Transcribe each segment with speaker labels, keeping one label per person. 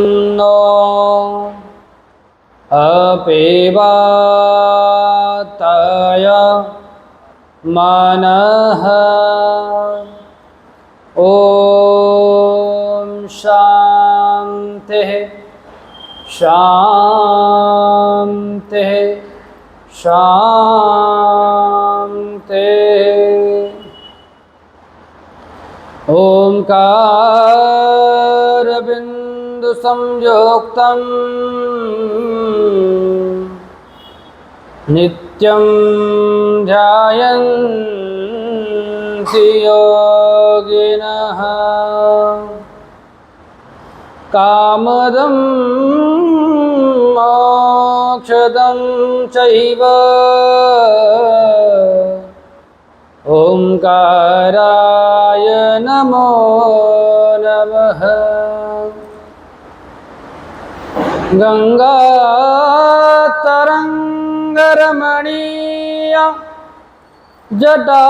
Speaker 1: No अपिवातय मनः। ॐ शान्तिः शान्तिः शान्तिः। ओंकारबिंदु संयुक्तं नित्यं ध्यायन्ति योगिनः कामदं मोक्षदं चैव ओंकाराय नमो नमः। गंगातरंगरमणीय जटाकलापं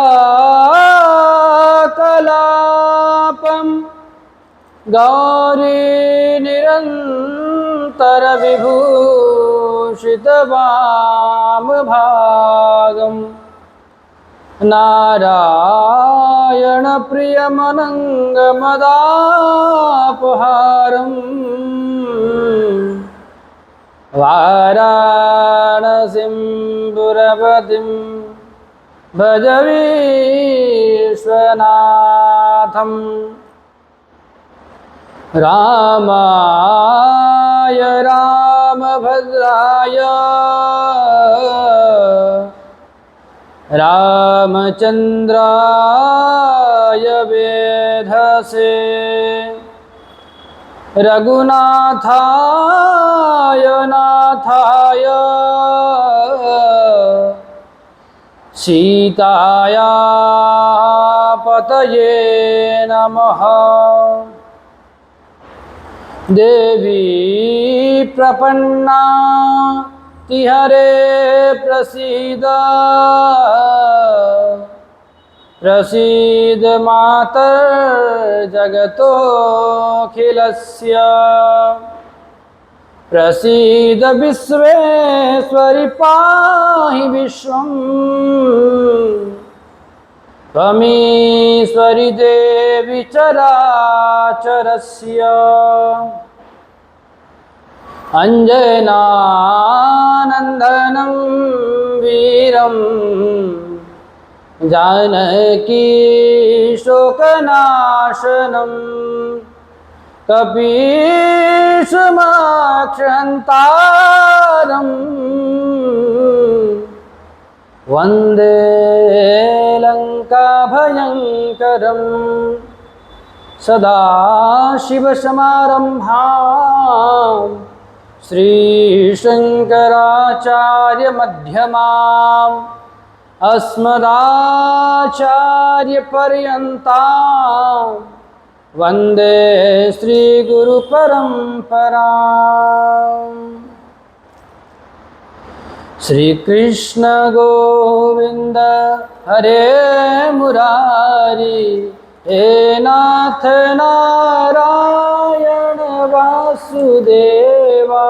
Speaker 1: गौरी निरंतर विभूषितवामभागम् नारायण प्रियमनंगमदापहारम् वाराणसीं पुरपतिं भज विश्वनाथम्। रामाय रामभद्राय रामचंद्राय वेधसे रघुनाथाय नाथाय सीताया पतये नमः। देवी प्रपन्ना तिहरे प्रसीद प्रसीद मातर जगतोऽखिलस्य प्रसीद विश्वेश्वरि पाहि विश्वं त्वमीश्वरि देवी चराचरस्य। अंजनानंदनं वीरं जानकी शोकनाशनं कपीशमाक्षहन्तारं वन्दे लंकाभयंकरं। सदाशिवसमारम्भां श्रीशंकराचार्यमध्यमाम् अस्मदाचार्यपर्यन्तां वन्दे श्रीगुरुपरम्पराम्। श्रीकृष्ण गोविंद हरे मुरारी हे नाथ नारायण वासुदेवा।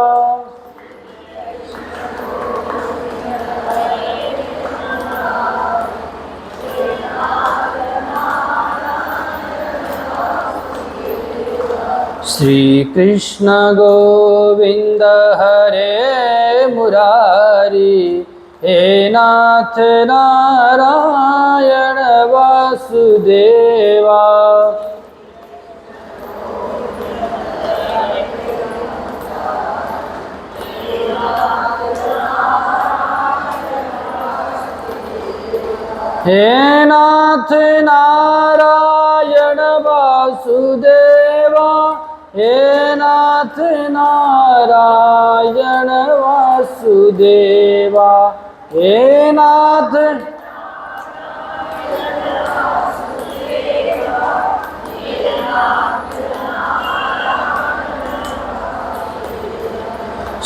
Speaker 1: श्री कृष्ण गोविंद हरे मुरारी हे नाथ नारायण वासुदेवा। हे नाथ नारायण वासुदेवा हे नाथ नारायण वासुदेवा। हे नाथ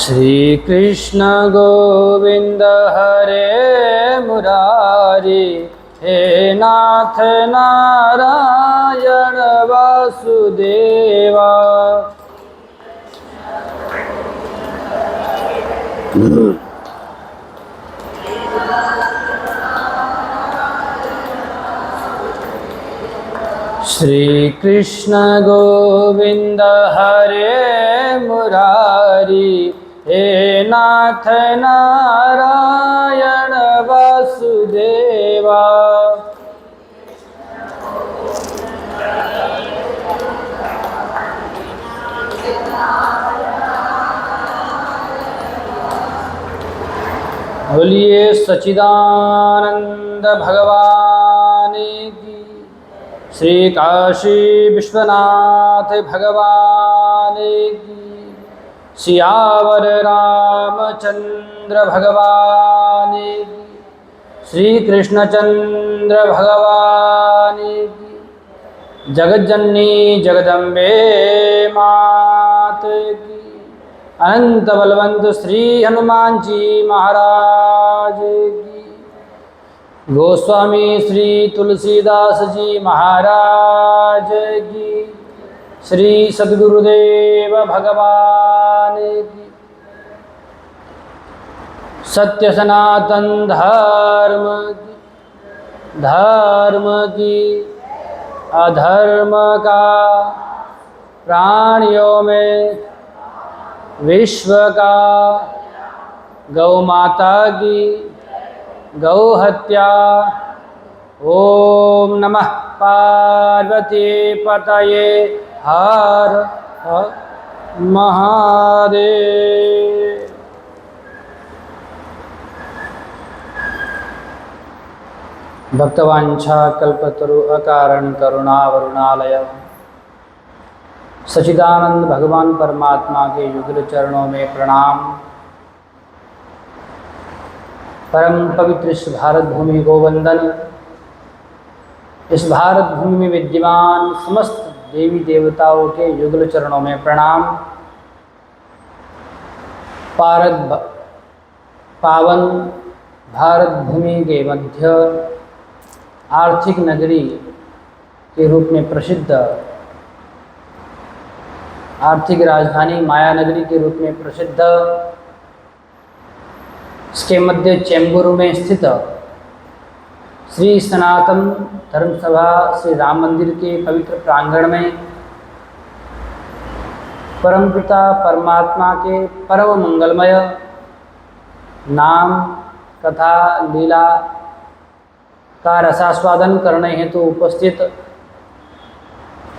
Speaker 1: श्री कृष्ण गोविंद हरे मुरारी हे नाथ नारायण वासुदेवा। श्री कृष्ण गोविंद हरे मुरारी, हे नाथ नारायण वासुदेवा। बोलिए सच्चिदानंद भगवान की, श्री काशी विश्वनाथ भगवान की, सियावर रामचंद्र भगवान की, श्री कृष्णचंद्र भगवान की, जगज्जननी जगदम्बे मात की, अनंत बलवंत श्री हनुमान जी महाराज की, गोस्वामी श्री तुलसीदास जी महाराज की, श्री सद्गुरुदेव भगवान की, सत्य सनातन धर्म की अधर्म का प्राणियों में विश्व का, गौ माता की गौ हत्या। ओम नमः पार्वती पतये हर हर महादेव। भक्तवांछा कल्पतरु अकारण करुणावरुणालय सच्चिदानंद भगवान परमात्मा के युगल चरणों में प्रणाम। परम पवित्र इस भारत भूमि को वंदन। इस भारत भूमि में विद्यमान समस्त देवी देवताओं के युगल चरणों में प्रणाम। पावन भारत भूमि के मध्य आर्थिक नगरी के रूप में प्रसिद्ध, आर्थिक राजधानी माया नगरी के रूप में प्रसिद्ध, इसके मध्य चेंबूर में स्थित श्री सनातन धर्मसभा श्री राम मंदिर के पवित्र प्रांगण में परमपिता परमात्मा के परम मंगलमय नाम कथा लीला का रसास्वादन करने हेतु उपस्थित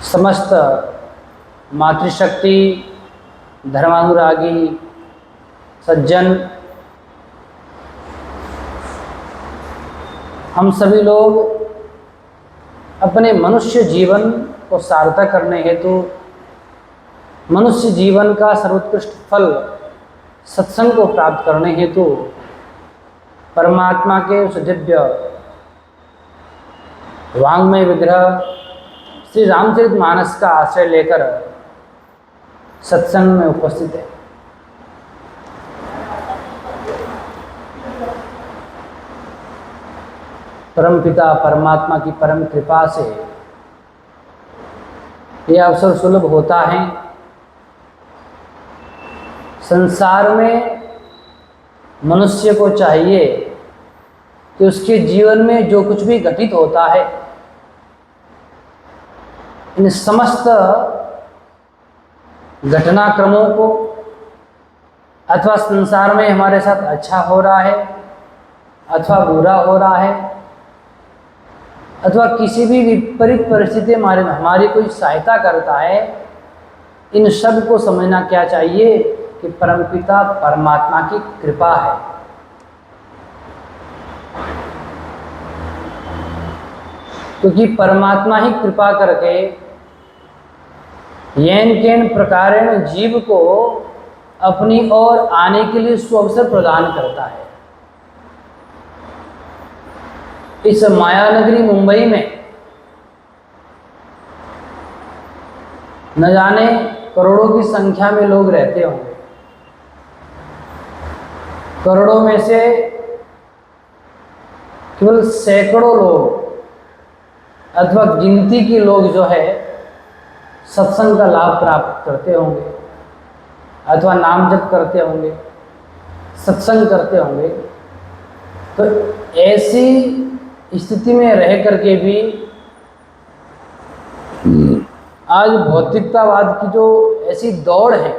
Speaker 1: समस्त मातृशक्ति धर्मानुरागी सज्जन, हम सभी लोग अपने मनुष्य जीवन को सार्थक करने हेतु, मनुष्य जीवन का सर्वोत्कृष्ट फल सत्संग को प्राप्त करने हेतु परमात्मा के उस दिव्य वांग्मय विग्रह श्री रामचरितमानस का आश्रय लेकर सत्संग में उपस्थित है। परमपिता परमात्मा की परम कृपा से यह अवसर सुलभ होता है। संसार में मनुष्य को चाहिए कि उसके जीवन में जो कुछ भी घटित होता है, इन समस्त घटनाक्रमों को, अथवा संसार में हमारे साथ अच्छा हो रहा है अथवा बुरा हो रहा है, अथवा किसी भी विपरीत परिस्थिति हमारी कोई सहायता करता है, इन सब को समझना क्या चाहिए कि परमपिता परमात्मा की कृपा है। क्योंकि परमात्मा ही कृपा करके येन केन प्रकारेण जीव को अपनी ओर आने के लिए सुअवसर प्रदान करता है। इस माया नगरी मुंबई में न जाने करोड़ों की संख्या में लोग रहते होंगे। करोड़ों में से केवल सैकड़ों लोग अथवा गिनती के लोग जो है सत्संग का लाभ प्राप्त करते होंगे अथवा नाम जप करते होंगे। सत्संग करते होंगे, तो ऐसी स्थिति में रह करके भी आज भौतिकतावाद की जो ऐसी दौड़ है,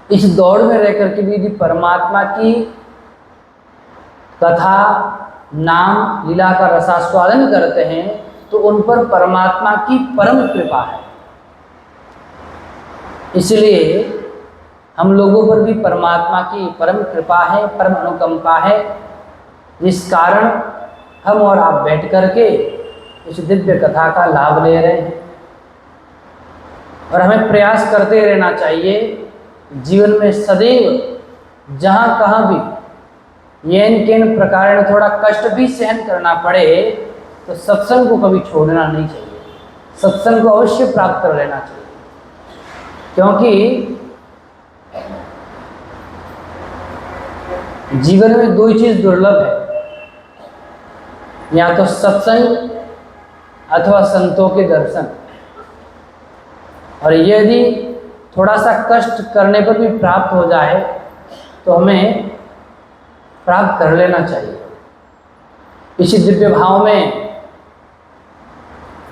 Speaker 1: इस दौड़ में रह करके भी यदि परमात्मा की कथा, नाम, लीला का रसास्वादन करते हैं तो उन पर परमात्मा की परम कृपा है। इसलिए हम लोगों पर भी परमात्मा की परम कृपा है, परम अनुकंपा है, जिस कारण हम और आप बैठ करके इस दिव्य कथा का लाभ ले रहे हैं। और हमें प्रयास करते रहना चाहिए जीवन में सदैव, जहाँ कहाँ भी येन केन प्रकार थोड़ा कष्ट भी सहन करना पड़े तो सत्संग को कभी छोड़ना नहीं चाहिए, सत्संग को अवश्य प्राप्त कर लेना चाहिए। क्योंकि जीवन में दो ही चीज दुर्लभ है, या तो सत्संग अथवा संतों के दर्शन। और यदि थोड़ा सा कष्ट करने पर भी प्राप्त हो जाए तो हमें प्राप्त कर लेना चाहिए। इसी दिव्य भाव में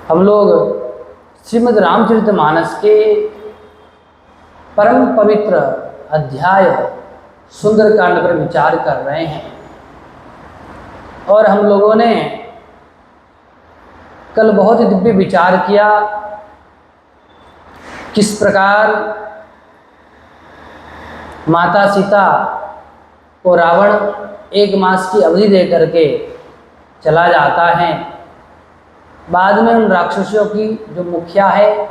Speaker 1: हम लोग श्रीमद् रामचरितमानस के परम पवित्र अध्याय सुंदरकांड पर विचार कर रहे हैं। और हम लोगों ने कल बहुत ही दिव्य विचार किया, किस प्रकार माता सीता को रावण 1 मास की अवधि दे करके चला जाता है। बाद में उन राक्षसों की जो मुखिया है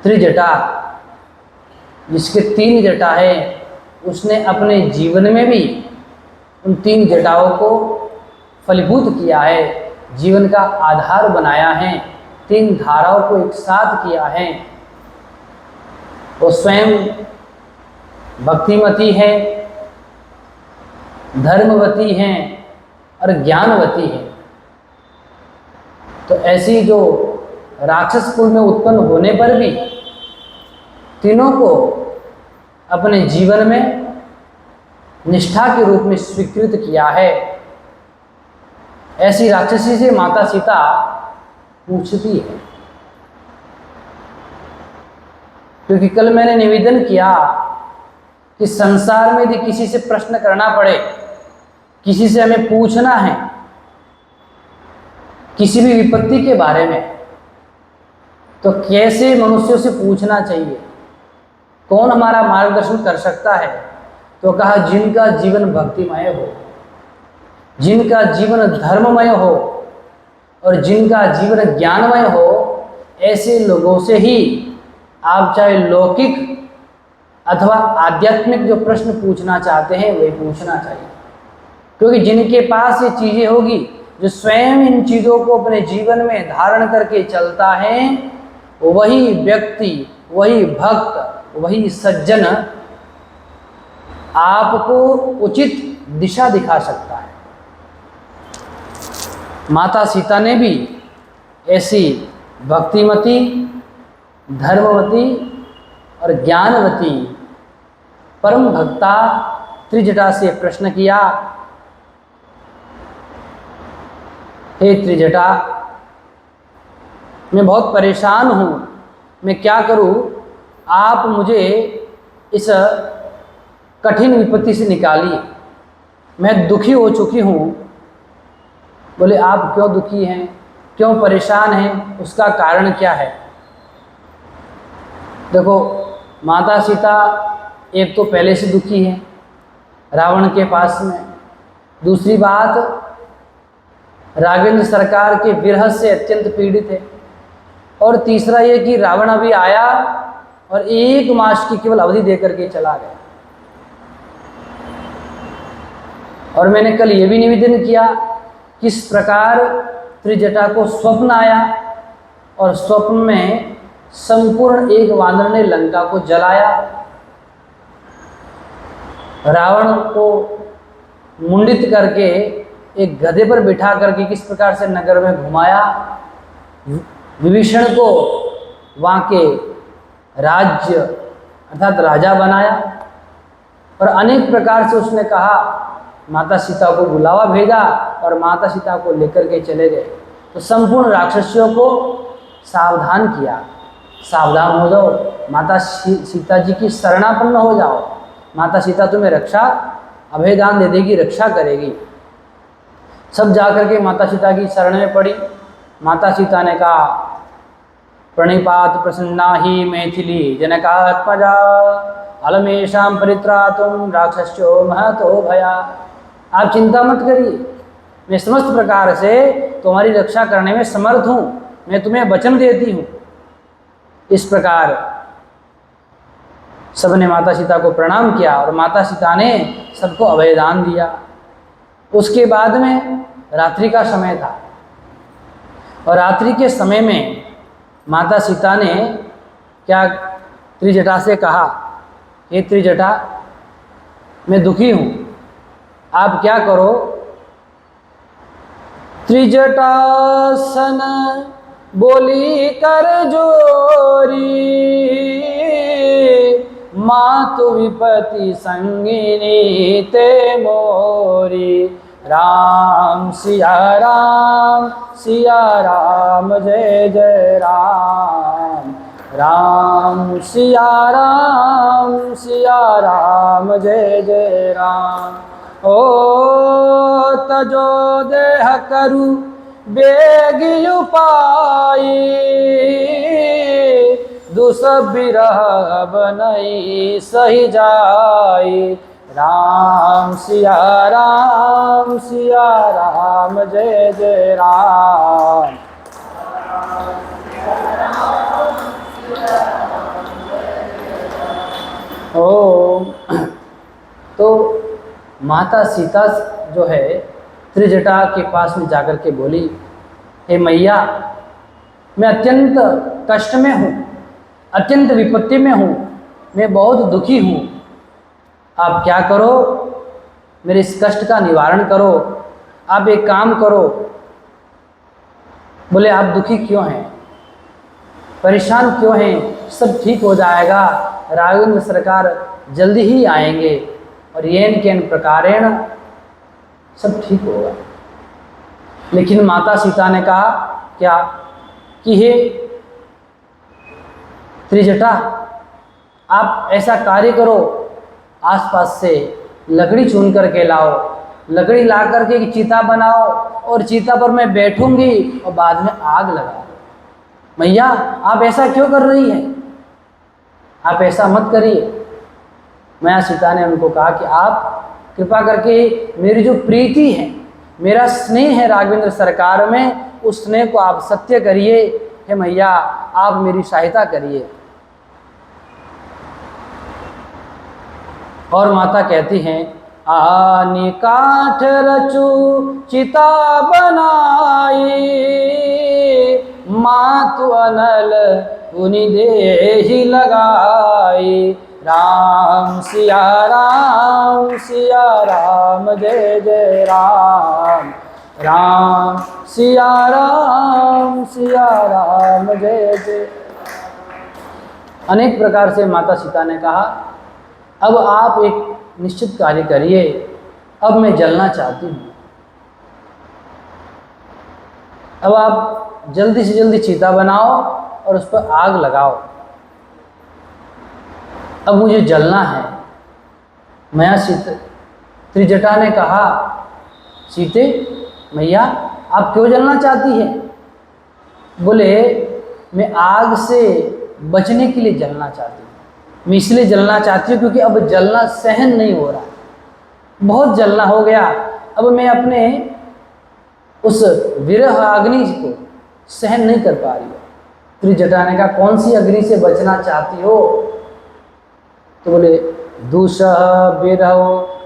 Speaker 1: त्रिजटा, जिसके 3 जटा है, उसने अपने जीवन में भी उन 3 जटाओं को फलीभूत किया है, जीवन का आधार बनाया है, 3 धाराओं को एक साथ किया है। वो स्वयं भक्तिमती है, धर्मवती हैं और ज्ञानवती है। तो ऐसी जो राक्षस कुल में उत्पन्न होने पर भी तीनों को अपने जीवन में निष्ठा के रूप में स्वीकृत किया है। ऐसी राक्षसी से माता सीता पूछती है, क्योंकि कल मैंने निवेदन किया कि संसार में यदि किसी से प्रश्न करना पड़े, किसी से हमें पूछना है किसी भी विपत्ति के बारे में, तो कैसे मनुष्यों से पूछना चाहिए, कौन हमारा मार्गदर्शन कर सकता है? तो कहा, जिनका जीवन भक्तिमय हो, जिनका जीवन धर्ममय हो और जिनका जीवन ज्ञानमय हो, ऐसे लोगों से ही आप चाहे लौकिक अथवा आध्यात्मिक जो प्रश्न पूछना चाहते हैं वे पूछना चाहिए। क्योंकि जिनके पास ये चीज़ें होगी, जो स्वयं इन चीज़ों को अपने जीवन में धारण करके चलता है, वही व्यक्ति, वही भक्त, वही सज्जन आपको उचित दिशा दिखा सकता है। माता सीता ने भी ऐसी भक्तिमती, धर्मवती और ज्ञानवती परम भक्ता त्रिजटा से प्रश्न किया, हे त्रिजटा, मैं बहुत परेशान हूँ, मैं क्या करूँ? आप मुझे इस कठिन विपत्ति से निकालिए, मैं दुखी हो चुकी हूँ। बोले, आप क्यों दुखी हैं, क्यों परेशान हैं, उसका कारण क्या है? देखो, माता सीता एक तो पहले से दुखी है रावण के पास में, दूसरी बात राघवेंद्र सरकार के विरह से अत्यंत पीड़ित है, और तीसरा ये कि रावण अभी आया और 1 मास की केवल अवधि देकर के चला गया। और मैंने कल ये भी निवेदन किया किस प्रकार त्रिजटा को स्वप्न आया और स्वप्न में संपूर्ण एक वानर ने लंका को जलाया, रावण को मुंडित करके एक गधे पर बिठा करके किस प्रकार से नगर में घुमाया, विभीषण को वहाँ के राज्य अर्थात राजा बनाया, और अनेक प्रकार से उसने कहा, माता सीता को बुलावा भेजा और माता सीता को लेकर के चले गए। तो संपूर्ण राक्षसियों को सावधान किया, सावधान हो जाओ, माता सीता जी की शरणापन्न हो जाओ, माता सीता तुम्हें रक्षा अभयदान दे देगी, रक्षा करेगी। सब जाकर के माता सीता की शरण में पड़ी। माता सीता ने कहा, प्रणिपात प्रसन्ना ही मैथिली जनकात्मजा अलमेशां परित्रातुं राक्षस्यो महतो भया। आप चिंता मत करिए, मैं समस्त प्रकार से तुम्हारी रक्षा करने में समर्थ हूँ, मैं तुम्हें वचन देती हूँ। इस प्रकार सबने माता सीता को प्रणाम किया और माता सीता ने सबको अभयदान दिया। उसके बाद में रात्रि का समय था और रात्रि के समय में माता सीता ने क्या त्रिजटा से कहा, हे त्रिजटा, मैं दुखी हूँ, आप क्या करो, त्रिजटासन बोली कर जोरी मातु विपति संगिनी ते मोरी। राम सिया राम जय जय राम, राम सिया राम जय जय राम। ओ तजो देह करु बेगी उपाई दुसबिरह बनई सही जाई। राम सिया राम जय जय राम। ओम। तो माता सीता जो है त्रिजटा के पास में जाकर के बोली, हे मैया, मैं अत्यंत कष्ट में हूँ, अत्यंत विपत्ति में हूँ, मैं बहुत दुखी हूँ, आप क्या करो, मेरे इस कष्ट का निवारण करो। आप एक काम करो। बोले, आप दुखी क्यों हैं, परेशान क्यों हैं, सब ठीक हो जाएगा, राघवेंद्र सरकार जल्दी ही आएंगे और येन केन प्रकारेण सब ठीक होगा। लेकिन माता सीता ने कहा क्या कि हे त्रिजटा, आप ऐसा कार्य करो, आसपास से लकड़ी चुन करके लाओ, लकड़ी ला करके एक चीता बनाओ और चीता पर मैं बैठूंगी और बाद में आग लगाओ। मैया, आप ऐसा क्यों कर रही हैं, आप ऐसा मत करिए। मैया सीता ने उनको कहा कि आप कृपा करके मेरी जो प्रीति है, मेरा स्नेह है राघवेंद्र सरकार में, उस स्नेह को आप सत्य करिए। हे मैया, आप मेरी सहायता करिए। और माता कहती हैं, आनी काठ रचू चिता बनाई मातु अनल उनि देहि लगाई। राम सिया राम जय जय राम, राम सिया राम जय जय। अनेक प्रकार से माता सीता ने कहा, अब आप एक निश्चित कार्य करिए, अब मैं जलना चाहती हूँ, अब आप जल्दी से जल्दी चीता बनाओ और उस पर आग लगाओ, अब मुझे जलना है। मैया त्रिजटा ने कहा, सीते मैया, आप क्यों जलना चाहती हैं? बोले, मैं आग से बचने के लिए जलना चाहती हूँ। मैं इसलिए जलना चाहती हूँ क्योंकि अब जलना सहन नहीं हो रहा, बहुत जलना हो गया। अब मैं अपने उस विरह अग्नि को सहन नहीं कर पा रही हूँ। त्रिजटा ने कहा, कौन सी अग्नि से बचना चाहती हो? तो बोले, दूसह विरह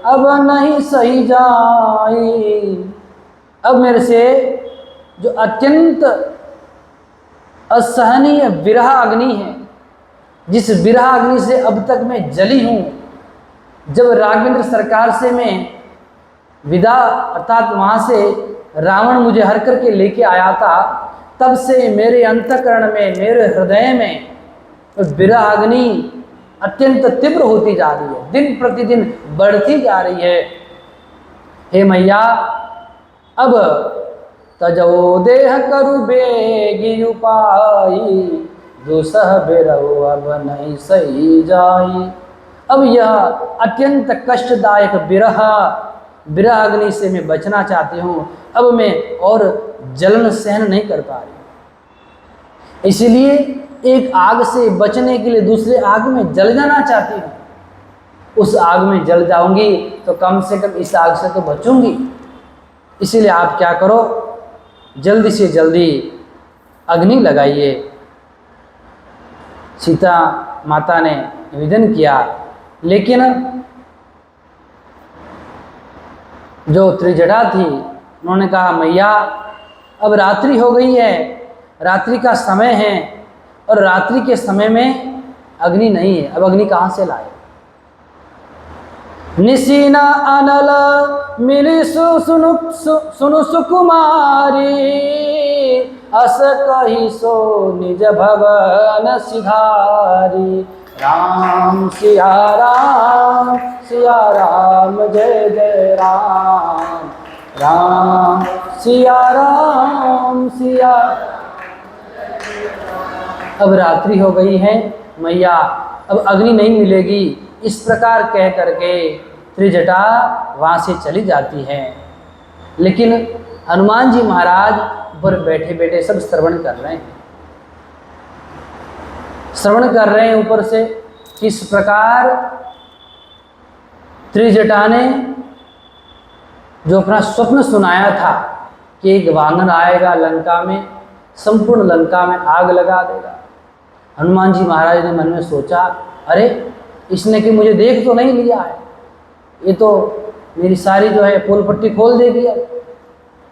Speaker 1: अब नहीं सही जाई। अब मेरे से जो अत्यंत असहनीय विरह अग्नि है, जिस विरह अग्नि से अब तक मैं जली हूँ, जब राघवेंद्र सरकार से मैं विदा अर्थात वहाँ से रावण मुझे हर करके लेके आया था, तब से मेरे अंतःकरण में, मेरे हृदय में विरह अग्नि अत्यंत तीव्र होती जा रही है, दिन प्रतिदिन बढ़ती जा रही है। हे मैया, अब तजो देह करु बेगी उपाई, दुसह बिरहु अब नहीं सही जाई। अब यह अत्यंत कष्टदायक विरह अग्नि से मैं बचना चाहती हूँ। अब मैं और जलन सहन नहीं कर पा रही, इसलिए एक आग से बचने के लिए दूसरे आग में जल जाना चाहती हूँ। उस आग में जल जाऊंगी तो कम से कम इस आग से तो बचूंगी। इसीलिए आप क्या करो, जल्दी से जल्दी अग्नि लगाइए। सीता माता ने निवेदन किया, लेकिन जो त्रिजटा थी उन्होंने कहा, मैया अब रात्रि हो गई है, रात्रि का समय है और रात्रि के समय में अग्नि नहीं है, अब अग्नि कहाँ से लाए। निसीना अनल मिली सुनु सुकुमारी, अस कही सो निज भवन सिधारी। राम सिया राम जय जय राम, राम सिया राम सिया। अब रात्रि हो गई है मैया, अब अग्नि नहीं मिलेगी। इस प्रकार कह करके त्रिजटा वहाँ से चली जाती है। लेकिन हनुमान जी महाराज ऊपर बैठे बैठे सब श्रवण कर रहे हैं, ऊपर से किस प्रकार त्रिजटा ने जो अपना स्वप्न सुनाया था कि एक वानर आएगा लंका में, संपूर्ण लंका में आग लगा देगा। हनुमान जी महाराज ने मन में सोचा, अरे इसने कि मुझे देख तो नहीं लिया है, ये तो मेरी सारी जो है पोल पट्टी खोल देगी अब।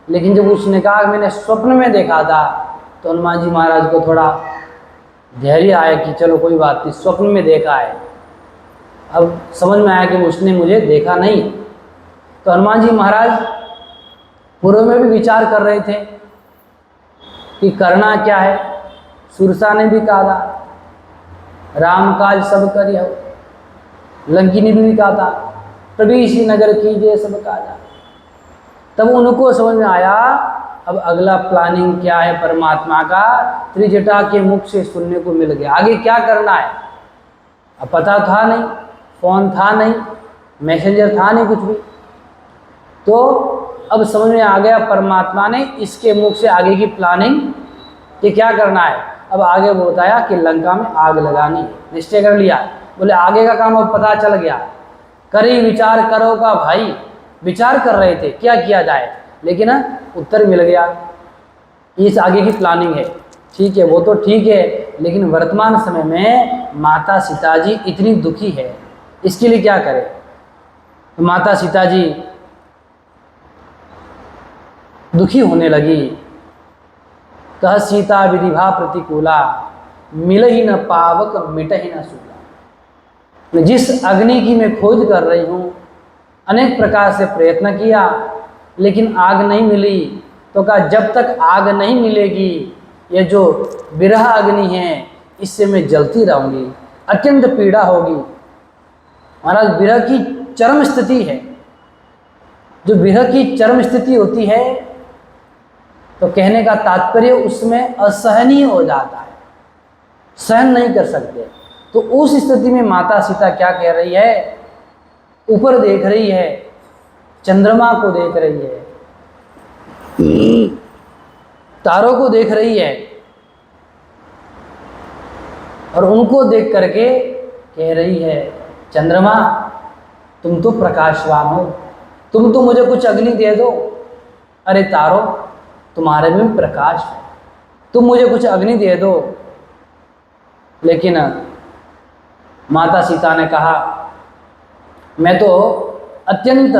Speaker 1: लेकिन जब उसने कहा मैंने स्वप्न में देखा था, तो हनुमान जी महाराज को थोड़ा धैर्य आया कि चलो कोई बात नहीं, स्वप्न में देखा है। अब समझ में आया कि उसने मुझे देखा नहीं। तो हनुमान जी महाराज पूर्व में भी विचार कर रहे थे कि करना क्या है। सुरसा ने भी कहा था, राम काज सब करियो, लंकिनी ने भी कहा था, प्रवेशी नगर कीजिए सब काजा। तब उनको समझ में आया अब अगला प्लानिंग क्या है परमात्मा का, त्रिजटा के मुख से सुनने को मिल गया। आगे क्या करना है अब पता था नहीं, फोन था नहीं, मैसेंजर था नहीं, कुछ भी। तो अब समझ में आ गया परमात्मा ने इसके मुख से आगे की प्लानिंग कि क्या करना है। अब आगे वो बताया कि लंका में आग लगानी है, निश्चय कर लिया। बोले आगे का काम अब पता चल गया, करी विचार करो का भाई। विचार कर रहे थे क्या किया जाए, लेकिन उत्तर मिल गया, इस आगे की प्लानिंग है। ठीक है, वो तो ठीक है, लेकिन वर्तमान समय में माता सीता जी इतनी दुखी है, इसके लिए क्या करें। तो माता सीता जी दुखी होने लगी। कह सीता विधिभा प्रतिकूला, मिल ही न पावक मिट ही न सूला। जिस अग्नि की मैं खोज कर रही हूँ, अनेक प्रकार से प्रयत्न किया, लेकिन आग नहीं मिली। तो कहा जब तक आग नहीं मिलेगी, ये जो विरह अग्नि है इससे मैं जलती रहूँगी, अत्यंत पीड़ा होगी। महाराज विरह की चरम स्थिति है। जो विरह की चरम स्थिति होती है, तो कहने का तात्पर्य उसमें असहनीय हो जाता है, सहन नहीं कर सकते। तो उस स्थिति में माता सीता क्या कह रही है, ऊपर देख रही है, चंद्रमा को देख रही है, तारों को देख रही है, और उनको देख करके कह रही है, चंद्रमा तुम तो प्रकाशवान हो, तुम तो मुझे कुछ अग्नि दे दो। अरे तारों, तुम्हारे में प्रकाश है, तुम मुझे कुछ अग्नि दे दो। लेकिन माता सीता ने कहा मैं तो अत्यंत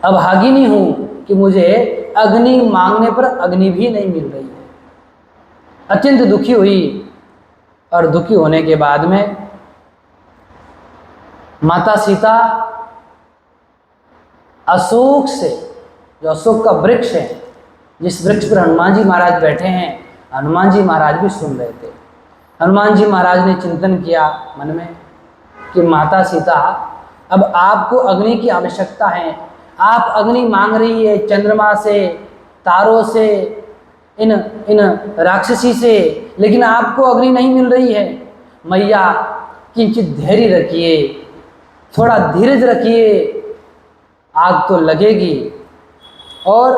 Speaker 1: अभागिनी हूँ कि मुझे अग्नि मांगने पर अग्नि भी नहीं मिल रही है। अत्यंत दुखी हुई, और दुखी होने के बाद में माता सीता अशोक से, जो अशोक का वृक्ष है, जिस वृक्ष पर हनुमान जी महाराज बैठे हैं, हनुमान जी महाराज भी सुन रहे थे। हनुमान जी महाराज ने चिंतन किया मन में कि माता सीता, अब आपको अग्नि की आवश्यकता है। आप अग्नि मांग रही है चंद्रमा से, तारों से, इन इन राक्षसी से, लेकिन आपको अग्नि नहीं मिल रही है। मैया किंचित धैर्य रखिए, थोड़ा धीरज रखिए, आग तो लगेगी और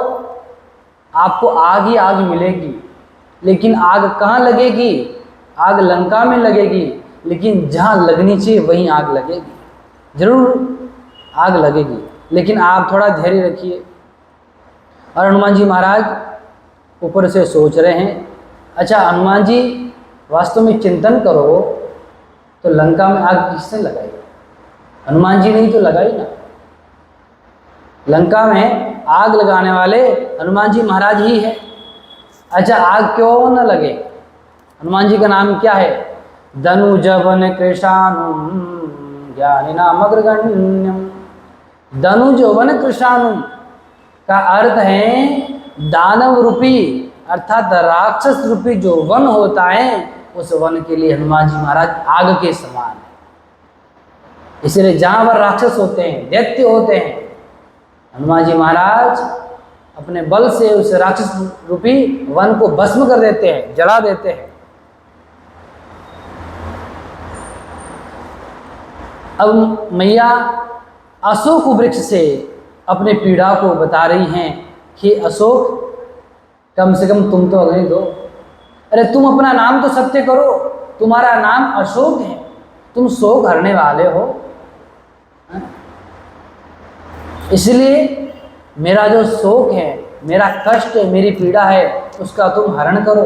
Speaker 1: आपको आग ही आग मिलेगी। लेकिन आग कहाँ लगेगी? आग लंका में लगेगी, लेकिन जहाँ लगनी चाहिए वहीं आग लगेगी। जरूर आग लगेगी, लेकिन आप थोड़ा धैर्य रखिए। और हनुमान जी महाराज ऊपर से सोच रहे हैं, अच्छा हनुमान जी वास्तव में चिंतन करो तो लंका में आग किसने लगाई? हनुमान जी ने ही तो लगाई ना। लंका में आग लगाने वाले हनुमान जी महाराज ही है। अच्छा आग क्यों न लगे? हनुमान जी का नाम क्या है? धनुजवन कृशानुम ज्ञानिनाम अग्रगण्यम। धनुज वन कृशानुम का अर्थ है दानव रूपी, अर्थात राक्षस रूपी जो वन होता है, उस वन के लिए हनुमान जी महाराज आग के समान है। इसलिए जहां पर राक्षस होते हैं, दैत्य होते हैं, हनुमान जी महाराज अपने बल से उस राक्षस रूपी वन को भस्म कर देते हैं, जला देते हैं। अब मैया अशोक वृक्ष से अपने पीड़ा को बता रही हैं कि अशोक कम से कम तुम तो अग्नि दो। अरे तुम अपना नाम तो सत्य करो, तुम्हारा नाम अशोक है, तुम शोक हरने वाले हो। इसलिए मेरा जो शोक है, मेरा कष्ट है, मेरी पीड़ा है, उसका तुम हरण करो।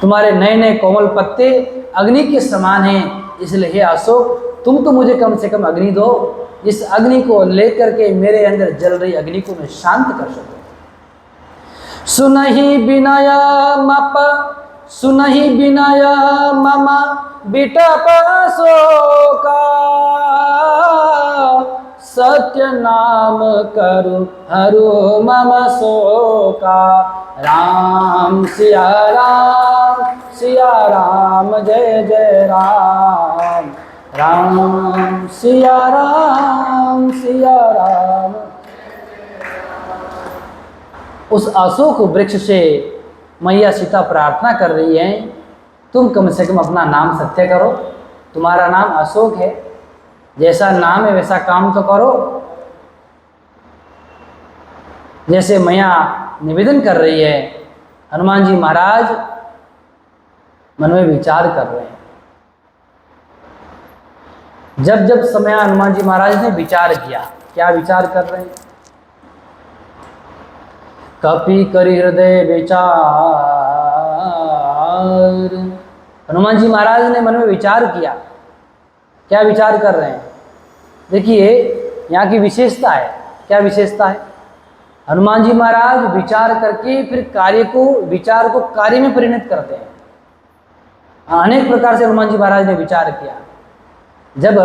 Speaker 1: तुम्हारे नए नए कोमल पत्ते अग्नि के समान हैं, इसलिए हे अशोक तुम तो मुझे कम से कम अग्नि दो, जिस अग्नि को लेकर के मेरे अंदर जल रही अग्नि को मैं शांत कर सकूं। सुनहि विनय मप सुनहि विनय मम बिटप शोका, सत्य नाम करु हरु मम शोका। राम सिया राम जय जय राम, राम सिया राम सिया राम। उस अशोक वृक्ष से मैया सीता प्रार्थना कर रही है, तुम कम से कम अपना नाम सत्य करो, तुम्हारा नाम अशोक है, जैसा नाम है वैसा काम तो करो। जैसे मैया निवेदन कर रही है, हनुमान जी महाराज मन में विचार कर रहे हैं। जब जब समय हनुमान जी महाराज ने विचार किया, क्या विचार कर रहे हैं? कपि करि हृदय विचार। हनुमान जी महाराज ने मन में विचार किया, क्या विचार कर रहे हैं? देखिए यहाँ की विशेषता है, क्या विशेषता है? हनुमान जी महाराज विचार करके फिर विचार को कार्य में परिणत करते हैं। अनेक प्रकार से हनुमान जी महाराज ने विचार किया। जब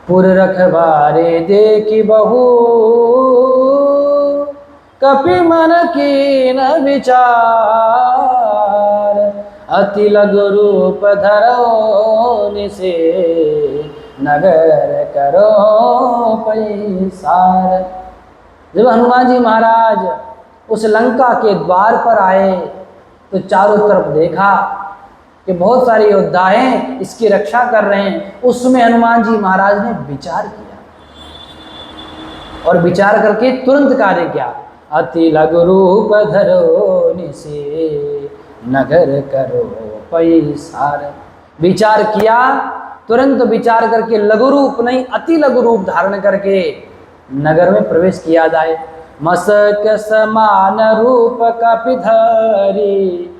Speaker 1: पुर रखवारे देखी बहू, कपि मन की न विचार, अति लघु रूप धरो निसे, नगर करो पैसार। जब हनुमान जी महाराज उस लंका के द्वार पर आए तो चारों तरफ देखा कि बहुत सारे योद्धा हैं, इसकी रक्षा कर रहे हैं। उसमें हनुमान जी महाराज ने विचार किया और विचार करके तुरंत कार्य किया। अति लघु रूप धरो निसे, नगर करो पैसार। विचार किया, तुरंत विचार करके लघु रूप नहीं अति लघु रूप धारण करके नगर में प्रवेश किया जाए। मसक समान रूप कपिधरी,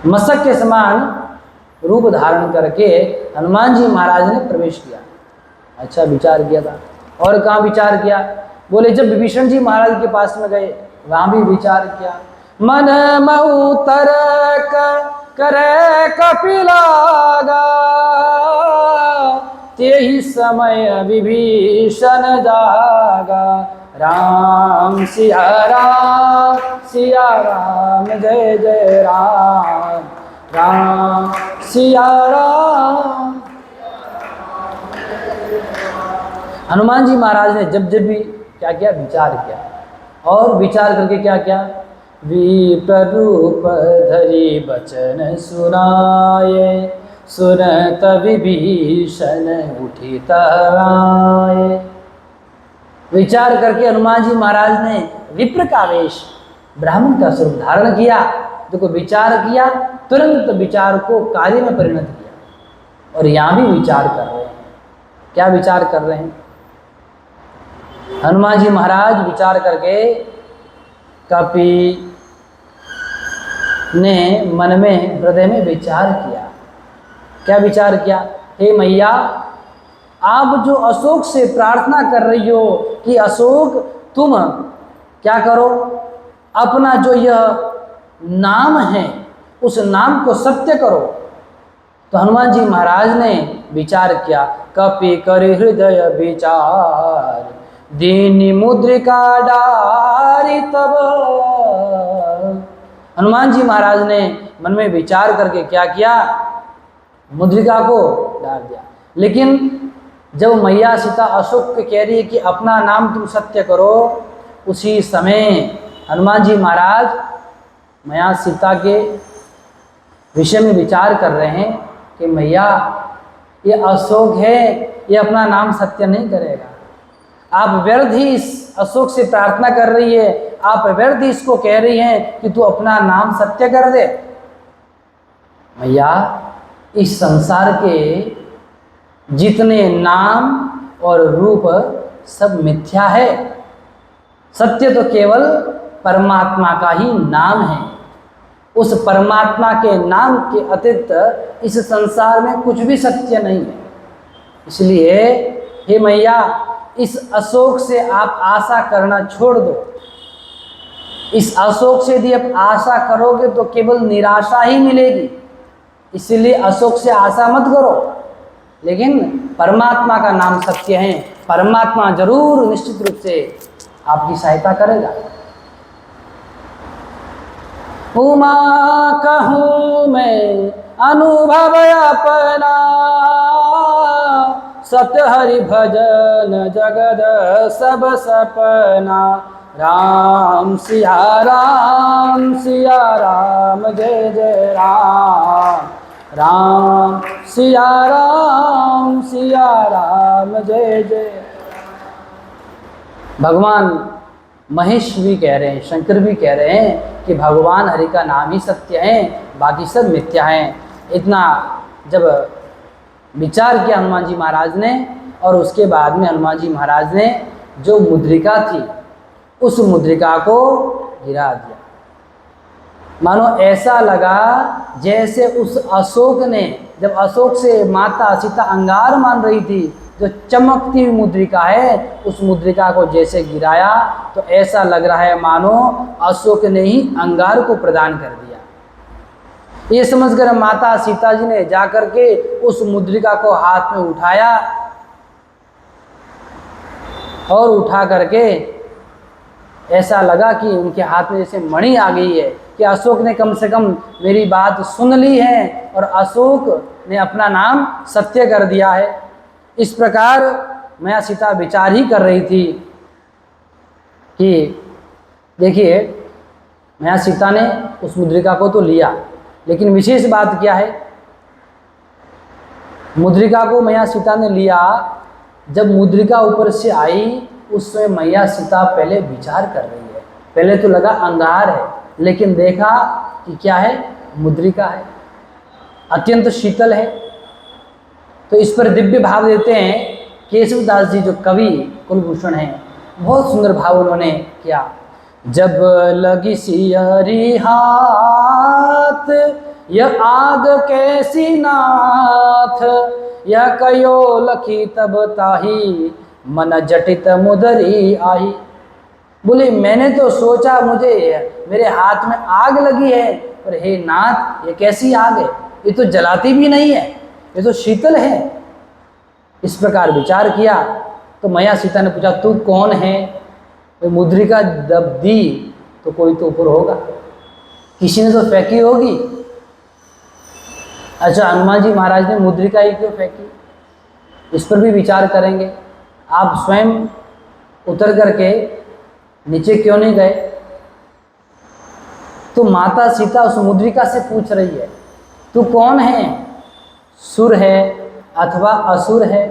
Speaker 1: मसक के समान रूप धारण करके हनुमान जी महाराज ने प्रवेश किया। अच्छा विचार किया था। और कहाँ विचार किया? बोले जब विभीषण जी महाराज के पास में गए वहां भी विचार किया। मन मऊ तरक करे कपिलागा, तेहि समय विभीषण जागा, राम सिया राम जय जय राम, राम सिया राम। हनुमान जी महाराज ने जब जब भी क्या किया, विचार किया, और विचार करके क्या किया, विप्र रूप धरि बचन सुनाए, सुनत विभीषण उठी आए। विचार करके हनुमान जी महाराज ने विप्र का वेश, ब्राह्मण का स्वरूप धारण किया। देखो, विचार किया, तुरंत विचार को कार्य में परिणत किया। और यहाँ भी विचार कर रहे हैं। क्या विचार कर रहे हैं? हनुमान जी महाराज विचार करके कपि ने मन में, हृदय में विचार किया। क्या विचार किया? हे मैया, आप जो अशोक से प्रार्थना कर रही हो कि अशोक तुम क्या करो, अपना जो यह नाम है उस नाम को सत्य करो। तो हनुमान जी महाराज ने विचार किया, कपि कर हृदय विचार, दीनी मुद्रिका डारी तब। हनुमान जी महाराज ने मन में विचार करके क्या किया, मुद्रिका को डाल दिया। लेकिन जब मैया सीता अशोक को कह रही है कि अपना नाम तुम सत्य करो, उसी समय हनुमान जी महाराज मैया सीता के विषय में विचार कर रहे हैं कि मैया, ये अशोक है, ये अपना नाम सत्य नहीं करेगा। आप व्यर्थ ही इस अशोक से प्रार्थना कर रही है, आप व्यर्थ ही इसको कह रही हैं कि तू अपना नाम सत्य कर दे। मैया, इस संसार के जितने नाम और रूप सब मिथ्या है, सत्य तो केवल परमात्मा का ही नाम है। उस परमात्मा के नाम के अतिरिक्त इस संसार में कुछ भी सत्य नहीं है। इसलिए हे मैया, इस अशोक से आप आशा करना छोड़ दो। इस अशोक से यदि आप आशा करोगे तो केवल निराशा ही मिलेगी। इसलिए अशोक से आशा मत करो, लेकिन परमात्मा का नाम सत्य है। परमात्मा जरूर निश्चित रूप से आपकी सहायता करेगा। उमा कहूँ मैं अनुभव अपना, सत्य हरि भजन जगद सब सपना। राम सिया राम जय जय राम, राम सिया राम जय जय। भगवान महेश भी कह रहे हैं, शंकर भी कह रहे हैं कि भगवान हरि का नाम ही सत्य है, बाकी सब मिथ्या है। इतना जब विचार किया हनुमान जी महाराज ने, और उसके बाद में हनुमान जी महाराज ने जो मुद्रिका थी उस मुद्रिका को गिरा दिया। मानो ऐसा लगा जैसे उस अशोक ने, जब अशोक से माता सीता अंगार मान रही थी, जो चमकती हुई मुद्रिका है, उस मुद्रिका को जैसे गिराया तो ऐसा लग रहा है मानो अशोक ने ही अंगार को प्रदान कर दिया। ये समझकर माता सीता जी ने जाकर के उस मुद्रिका को हाथ में उठाया, और उठा करके ऐसा लगा कि उनके हाथ में जैसे मणि आ गई है कि अशोक ने कम से कम मेरी बात सुन ली है और अशोक ने अपना नाम सत्य कर दिया है। इस प्रकार मैया सीता विचार ही कर रही थी कि देखिए, मैया सीता ने उस मुद्रिका को तो लिया, लेकिन विशेष बात क्या है, मुद्रिका को मैया सीता ने लिया, जब मुद्रिका ऊपर से आई उस समय मैया सीता पहले विचार कर रही है। पहले तो लगा अंगार है, लेकिन देखा कि क्या है, मुद्रिका है, अत्यंत शीतल है। तो इस पर दिव्य भाव देते हैं केशवदास जी, जो कवि कुलभूषण हैं, बहुत सुंदर भाव उन्होंने किया। जब लगी सियरी हाथ, यह आग कैसी नाथ, यह कयो लखी तब ताही, मन जटित मुदरी आई। बोले, मैंने तो सोचा मुझे मेरे हाथ में आग लगी है, पर हे नाथ, ये कैसी आग है, ये तो जलाती भी नहीं है, ये तो शीतल है। इस प्रकार विचार किया तो मैया सीता ने पूछा, तू कौन है? तो मुद्रिका जब दी तो कोई तो ऊपर होगा, किसी ने तो फेंकी होगी। अच्छा, हनुमान जी महाराज ने मुद्रिका ही क्यों फेंकी, इस पर भी विचार करेंगे। आप स्वयं उतर करके नीचे क्यों नहीं गए? तो माता सीता उस मुद्रिका से पूछ रही है, तू कौन है, सुर है अथवा असुर है?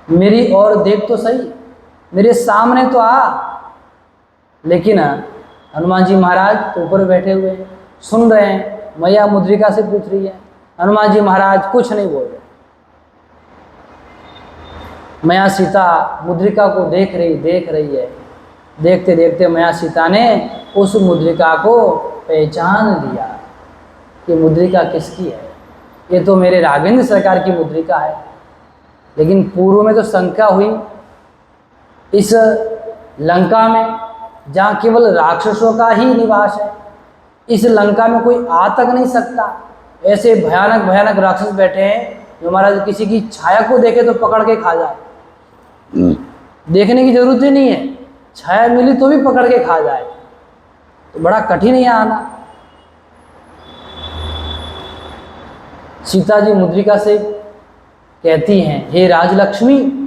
Speaker 1: मेरी ओर देख तो सही, मेरे सामने तो आ। लेकिन हनुमान जी महाराज तो ऊपर बैठे हुए हैं, सुन रहे हैं। मैया मुद्रिका से पूछ रही है, हनुमान जी महाराज कुछ नहीं बोल रहे। मैया सीता मुद्रिका को देख रही है। देखते देखते मैया सीता ने उस मुद्रिका को पहचान लिया कि मुद्रिका किसकी है। ये तो मेरे राघवेंद्र सरकार की मुद्रिका है। लेकिन पूर्व में तो शंका हुई, इस लंका में जहाँ केवल राक्षसों का ही निवास है, इस लंका में कोई आ तक नहीं सकता। ऐसे भयानक भयानक राक्षस बैठे हैं जो महाराज किसी की छाया को देखे तो पकड़ के खा जाए। देखने की जरूरत ही नहीं है, छाया मिली तो भी पकड़ के खा जाए, तो बड़ा कठिन है आना। सीता जी मुद्रिका से कहती हैं, हे राजलक्ष्मी,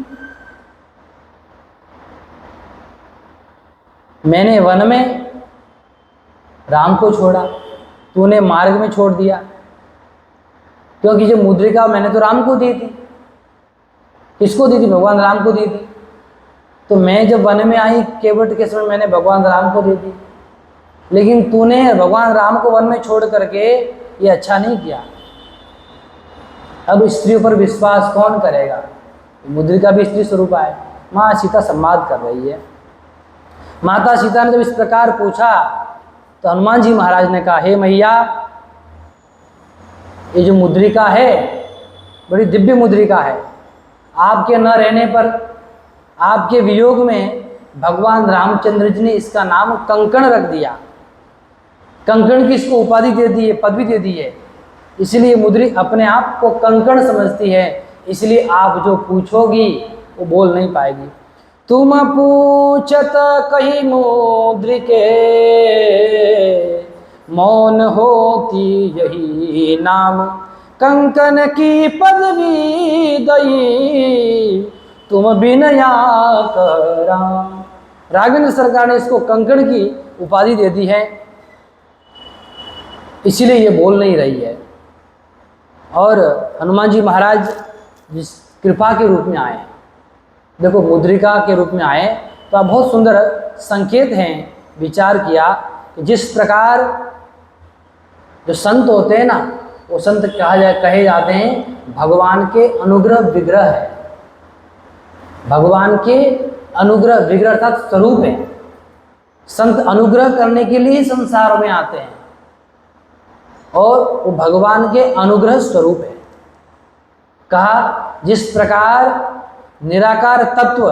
Speaker 1: मैंने वन में राम को छोड़ा, तूने मार्ग में छोड़ दिया। क्योंकि जो मुद्रिका मैंने तो राम को दी थी। किसको दी थी? भगवान राम को दी थी। तो मैं जब वन में आई केवट के समय मैंने भगवान राम को दी थी। लेकिन तूने भगवान राम को वन में छोड़ करके ये अच्छा नहीं किया। अब स्त्रियों पर विश्वास कौन करेगा? मुद्रिका भी स्त्री स्वरूप है। माँ सीता संवाद कर रही है। माता सीता ने जब इस प्रकार पूछा तो हनुमान जी महाराज ने कहा, हे मैया, ये जो मुद्रिका है बड़ी दिव्य मुद्रिका है। आपके न रहने पर, आपके वियोग में भगवान रामचंद्र जी ने इसका नाम कंकण रख दिया। कंकण की इसको उपाधि दे दी है, पदवी दे दी है। इसलिए मुद्री अपने आप को कंकण समझती है। इसलिए आप जो पूछोगी वो बोल नहीं पाएगी। तुम पूछत कही मुद्रिके, मौन होती यही नाम। कंकन की पदवी दई, तुम बिनया करा। राघवेंद्र सरकार ने इसको कंकण की उपाधि दे दी है, इसीलिए ये बोल नहीं रही है। और हनुमान जी महाराज जिस कृपा के रूप में आए, देखो मुद्रिका के रूप में आए, तो आप बहुत सुंदर संकेत हैं। विचार किया कि जिस प्रकार जो संत होते हैं ना, वो संत कहे जाते हैं भगवान के अनुग्रह विग्रह है। भगवान के अनुग्रह विग्रह अर्थात स्वरूप है। संत अनुग्रह करने के लिए संसार में आते हैं और वो भगवान के अनुग्रह स्वरूप है। कहा जिस प्रकार निराकार तत्व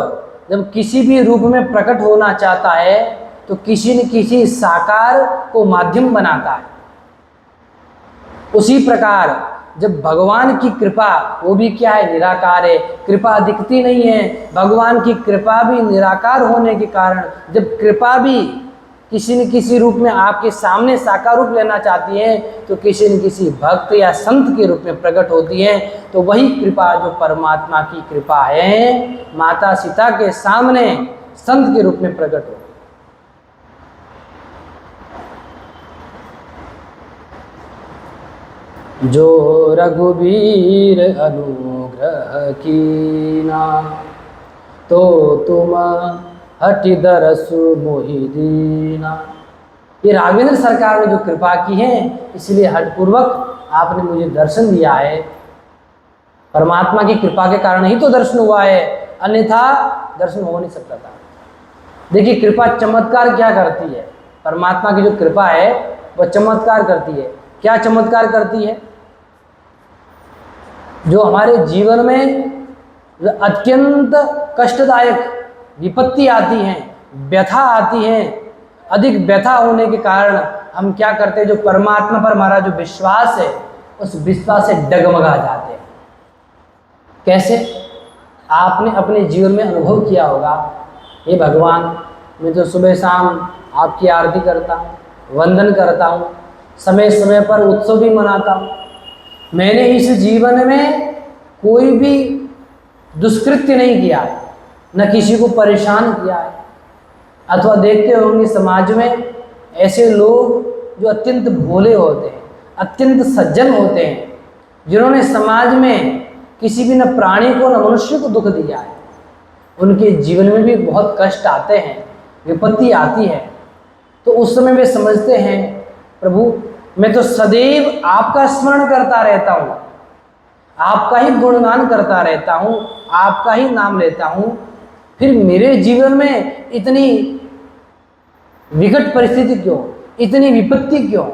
Speaker 1: जब किसी भी रूप में प्रकट होना चाहता है तो किसी न किसी साकार को माध्यम बनाता है, उसी प्रकार जब भगवान की कृपा, वो भी क्या है, निराकार है, कृपा दिखती नहीं है। भगवान की कृपा भी निराकार होने के कारण जब कृपा भी किसी न किसी रूप में आपके सामने साकार रूप लेना चाहती है तो किसी न किसी भक्त या संत के रूप में प्रकट होती है। तो वही कृपा जो परमात्मा की कृपा है, माता सीता के सामने संत के रूप में प्रकट हो। जो रघुवीर अनुग्रह कीना, तो तुम हटि दरसु मोहि दीना। ये राघवेंद्र सरकार ने जो कृपा की है, इसलिए हठपूर्वक आपने मुझे दर्शन दिया है। परमात्मा की कृपा के कारण ही तो दर्शन हुआ है, अन्यथा दर्शन हो नहीं सकता था। देखिए कृपा चमत्कार क्या करती है। परमात्मा की जो कृपा है वह चमत्कार करती है। क्या चमत्कार करती है? जो हमारे जीवन में अत्यंत कष्टदायक विपत्ति आती हैं, व्यथा आती हैं, अधिक व्यथा होने के कारण हम क्या करते हैं, जो परमात्मा पर हमारा जो विश्वास है उस विश्वास से डगमगा जाते हैं। कैसे? आपने अपने जीवन में अनुभव किया होगा हे भगवान, मैं तो सुबह शाम आपकी आरती करता हूँ, वंदन करता हूँ, समय समय पर उत्सव भी मनाता हूँ। मैंने इस जीवन में कोई भी दुष्कृत्य नहीं किया है, न किसी को परेशान किया है। अथवा देखते होंगे समाज में ऐसे लोग जो अत्यंत भोले होते हैं, अत्यंत सज्जन होते हैं, जिन्होंने समाज में किसी भी न प्राणी को न मनुष्य को दुख दिया है, उनके जीवन में भी बहुत कष्ट आते हैं, विपत्ति आती है। तो उस समय वे समझते हैं, प्रभु मैं तो सदैव आपका स्मरण करता रहता हूँ, आपका ही गुणगान करता रहता हूँ, आपका ही नाम लेता हूँ, फिर मेरे जीवन में इतनी विकट परिस्थिति क्यों, इतनी विपत्ति क्यों,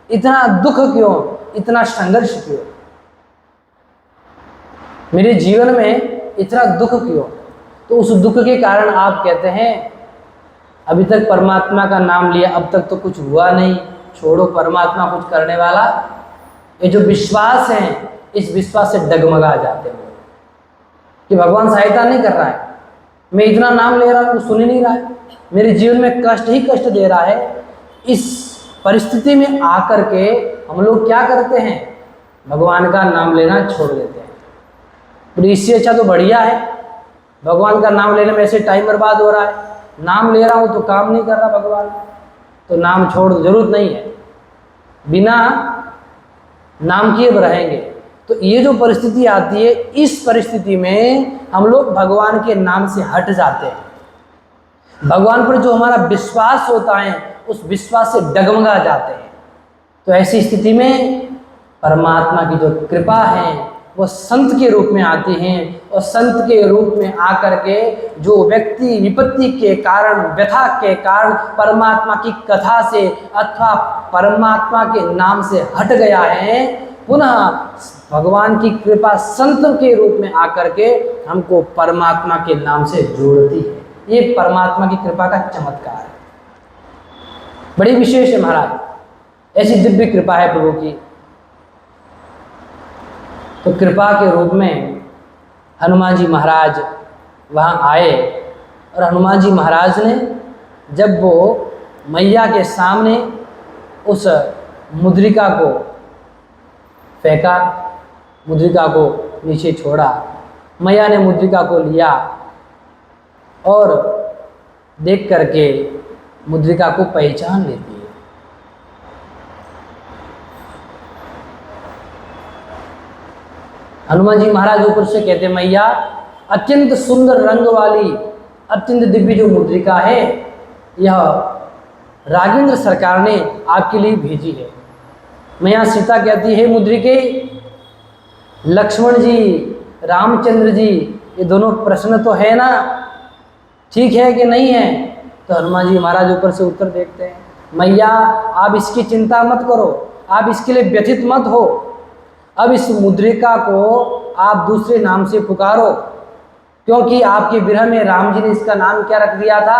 Speaker 1: इतना दुख क्यों, इतना संघर्ष क्यों, मेरे जीवन में इतना दुख क्यों? तो उस दुख के कारण आप कहते हैं अभी तक परमात्मा का नाम लिया, अब तक तो कुछ हुआ नहीं, छोड़ो, परमात्मा कुछ करने वाला। ये जो विश्वास है, इस विश्वास से डगमगा जाते हैं कि भगवान सहायता नहीं कर रहा है, मैं इतना नाम ले रहा हूँ, सुन ही नहीं रहा है, मेरे जीवन में कष्ट ही कष्ट दे रहा है। इस परिस्थिति में आकर के हम लोग क्या करते हैं, भगवान का नाम लेना छोड़ देते हैं। तो इससे अच्छा तो बढ़िया है, भगवान का नाम लेने में ऐसे टाइम बर्बाद हो रहा है, नाम ले रहा हूँ तो काम नहीं कर रहा भगवान, तो नाम छोड़ दो, जरूरत नहीं है, बिना नाम किए रहेंगे। तो ये जो परिस्थिति आती है, इस परिस्थिति में हम लोग भगवान के नाम से हट जाते हैं, भगवान पर जो हमारा विश्वास होता है उस विश्वास से डगमगा जाते हैं। तो ऐसी स्थिति में परमात्मा की जो कृपा है वो संत के रूप में आती हैं, और संत के रूप में आकर के जो व्यक्ति विपत्ति के कारण, व्यथा के कारण परमात्मा की कथा से अथवा परमात्मा के नाम से हट गया है, पुनः भगवान की कृपा संत के रूप में आकर के हमको परमात्मा के नाम से जोड़ती है। ये परमात्मा की कृपा का चमत्कार है, बड़ी विशेष है महाराज, ऐसी दिव्य कृपा है प्रभु की। तो कृपा के रूप में हनुमान जी महाराज वहाँ आए, और हनुमान जी महाराज ने जब वो मैया के सामने उस मुद्रिका को फेंका, मुद्रिका को नीचे छोड़ा, मैया ने मुद्रिका को लिया और देख करके मुद्रिका को पहचान लेती है। हनुमान जी महाराज ऊपर से कहते, मैया अत्यंत सुंदर रंग वाली अत्यंत दिव्य जो मुद्रिका है, यह राजेंद्र सरकार ने आपके लिए भेजी है। मैया सीता कहती है, मुद्रिके लक्ष्मण जी, रामचंद्र जी, ये दोनों प्रश्न तो है ना, ठीक है कि नहीं है? तो हनुमान जी महाराज ऊपर से उत्तर देखते हैं, मैया आप इसकी चिंता मत करो, आप इसके लिए व्यथित मत हो, अब इस मुद्रिका को आप दूसरे नाम से पुकारो, क्योंकि आपके विरह में राम जी ने इसका नाम क्या रख दिया था,